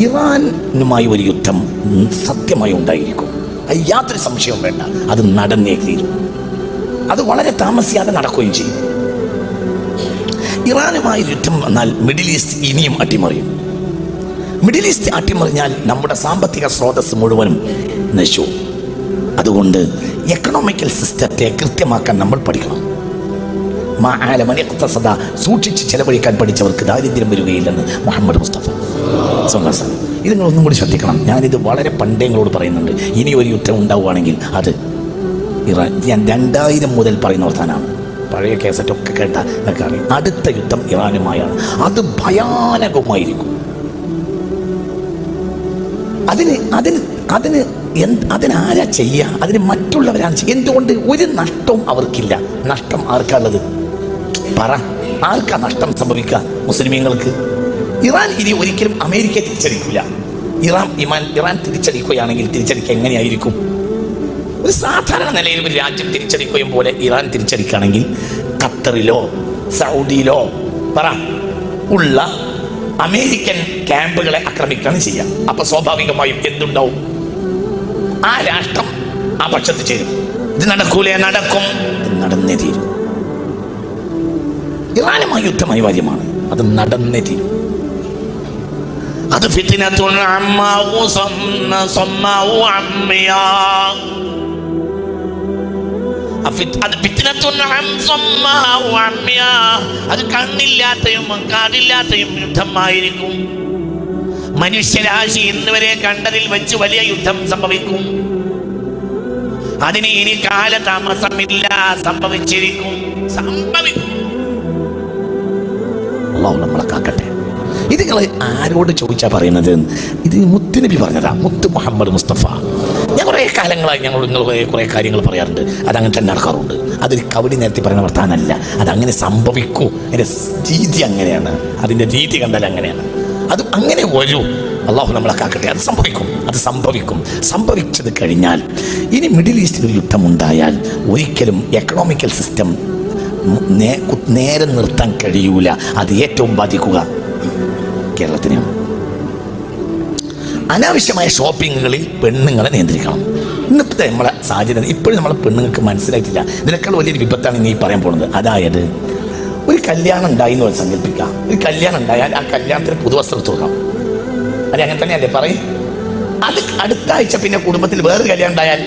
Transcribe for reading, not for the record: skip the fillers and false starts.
ഇറാനുമായി ഒരു യുദ്ധം സത്യമായി ഉണ്ടായിരിക്കും, യാതൊരു സംശയവും വേണ്ട. അത് നടന്നേ തീരും. അത് വളരെ താമസിയാതെ നടക്കുകയും ചെയ്യും. ഇറാനുമായി യുദ്ധം വന്നാൽ മിഡിൽ ഈസ്റ്റ് ഇനിയും അട്ടിമറിയും. മിഡിൽ ഈസ്റ്റ് അട്ടിമറിഞ്ഞാൽ നമ്മുടെ സാമ്പത്തിക സ്രോതസ് മുഴുവനും നശിച്ചു. അതുകൊണ്ട് എക്കണോമിക്കൽ സിസ്റ്റത്തെ കൃത്യമാക്കാൻ നമ്മൾ പഠിക്കണം. സൂക്ഷിച്ച് ചെലവഴിക്കാൻ പഠിച്ചവർക്ക് ദാരിദ്ര്യം വരികയില്ലെന്ന് മുഹമ്മദ് മുസ്തഫ സ്വല്ലല്ലാഹു. ഇത് നിങ്ങളൊന്നും കൂടി ശ്രദ്ധിക്കണം. ഞാനിത് വളരെ പണ്ടേ നിങ്ങളോട് പറയുന്നുണ്ട്. ഇനി ഒരു യുദ്ധം ഉണ്ടാവുകയാണെങ്കിൽ അത് ഇറാൻ. ഞാൻ 2000 മുതൽ പറയുന്ന വർത്താനാണ്. പഴയ കേസറ്റൊക്കെ കേട്ട എന്നൊക്കെ അറിയാം. അടുത്ത യുദ്ധം ഇറാനുമായാണ്. അത് ഭയാനകമായിരിക്കും. അതിനാരാ ചെയ്യുക? അതിന് മറ്റുള്ളവരാണ് ചെയ്യുക. എന്തുകൊണ്ട്? ഒരു നഷ്ടവും അവർക്കില്ല. നഷ്ടം ആർക്കാണുള്ളത്? പറ, ആർക്കാ നഷ്ടം സംഭവിക്കുക? മുസ്ലിമീങ്ങൾക്ക്. ഇറാൻ ഇനി ഒരിക്കലും അമേരിക്കയെ തിരിച്ചടിക്കില്ല. ഇറാൻ തിരിച്ചടിക്കുകയാണെങ്കിൽ തിരിച്ചടിക്കുക എങ്ങനെയായിരിക്കും? ഒരു സാധാരണ നിലയിൽ ഒരു രാജ്യം തിരിച്ചടിക്കുകയും പോലെ ഇറാൻ തിരിച്ചടിക്കുകയാണെങ്കിൽ ഖത്തറിലോ സൗദിയിലോ പറ ഉള്ള അമേരിക്കൻ ക്യാമ്പുകളെ ആക്രമിക്കുകയാണ് ചെയ്യുക. അപ്പൊ സ്വാഭാവികമായും എന്തുണ്ടാവും? ആ രാഷ്ട്രം ആ പക്ഷത്ത് ചേരും. ഇത് നടക്കൂലേ? നടക്കും. നടന്നേ തീരും. ഇറാനുമായി യുദ്ധം അനിവാര്യമാണ്. അത് നടന്നേ തീരും. അത് ഫിത്നത്തുൻ അമ്മാഉ സമ്മാഉ അമ്മിയാ. അത് കണ്ണില്ലാത്തയും കാതില്ലാത്തയും യുദ്ധമായിരിക്കും. മനുഷ്യരാശി ഇന്ന് വരെ കണ്ടതിൽ വെച്ച് വലിയ യുദ്ധം സംഭവിക്കും. അതിന് ഇനി കാലതാമസമില്ല. സംഭവിച്ചിരിക്കും. അല്ലാഹു നമ്മളെ കാക്കട്ടെ. ഇത് നിങ്ങൾ ആരോട് ചോദിച്ചാ പറയുന്നത്? ഇത് മുത്തുനബി പറഞ്ഞതാ, മുത്ത് മുഹമ്മദ് മുസ്തഫ. ഞാൻ കുറേ കാലങ്ങളായി നിങ്ങൾ കുറേ കാര്യങ്ങൾ പറയാറുണ്ട്. അതങ്ങനെ തന്നെ നടക്കാറുണ്ട്. അതൊരു കവടി നേരത്തെ പറയുന്ന വർത്താനല്ല. അതങ്ങനെ സംഭവിക്കൂ. അതിൻ്റെ രീതി അങ്ങനെയാണ്. അതിൻ്റെ രീതി കണ്ടാൽ അങ്ങനെയാണ്. അത് അങ്ങനെ വരൂ. അള്ളാഹു നമ്മളെ കാക്കട്ടെ. അത് സംഭവിക്കും. അത് സംഭവിക്കും. സംഭവിച്ചത് കഴിഞ്ഞാൽ ഇനി മിഡിൽ ഈസ്റ്റിൽ ഒരു യുദ്ധമുണ്ടായാൽ ഒരിക്കലും എക്കണോമിക്കൽ സിസ്റ്റം നേരെ നിർത്താൻ കഴിയൂല. അത് ഏറ്റവും ബാധിക്കുക കേരളത്തിനെയാണ്. അനാവശ്യമായ ഷോപ്പിങ്ങുകളിൽ പെണ്ണുങ്ങളെ നിയന്ത്രിക്കണം. ഇന്നത്തെ നമ്മളെ സാഹചര്യം ഇപ്പോഴും നമ്മളെ പെണ്ണുങ്ങൾക്ക് മനസ്സിലായിട്ടില്ല. ഇതിനേക്കാൾ വലിയൊരു വിപത്താണ് ഇനി പറയാൻ പോകുന്നത്. അതായത് ഒരു കല്യാണം ഉണ്ടായി എന്ന് സങ്കല്പിക്കുക. ഒരു കല്യാണം ഉണ്ടായാൽ ആ കല്യാണത്തിന് പുതുവസ്ത്രം കൊടുക്കണം. അത് അങ്ങനെ തന്നെയല്ലേ പറയും? അത് അടുത്ത ആഴ്ച പിന്നെ കുടുംബത്തിൽ വേറൊരു കല്യാണം ഉണ്ടായാൽ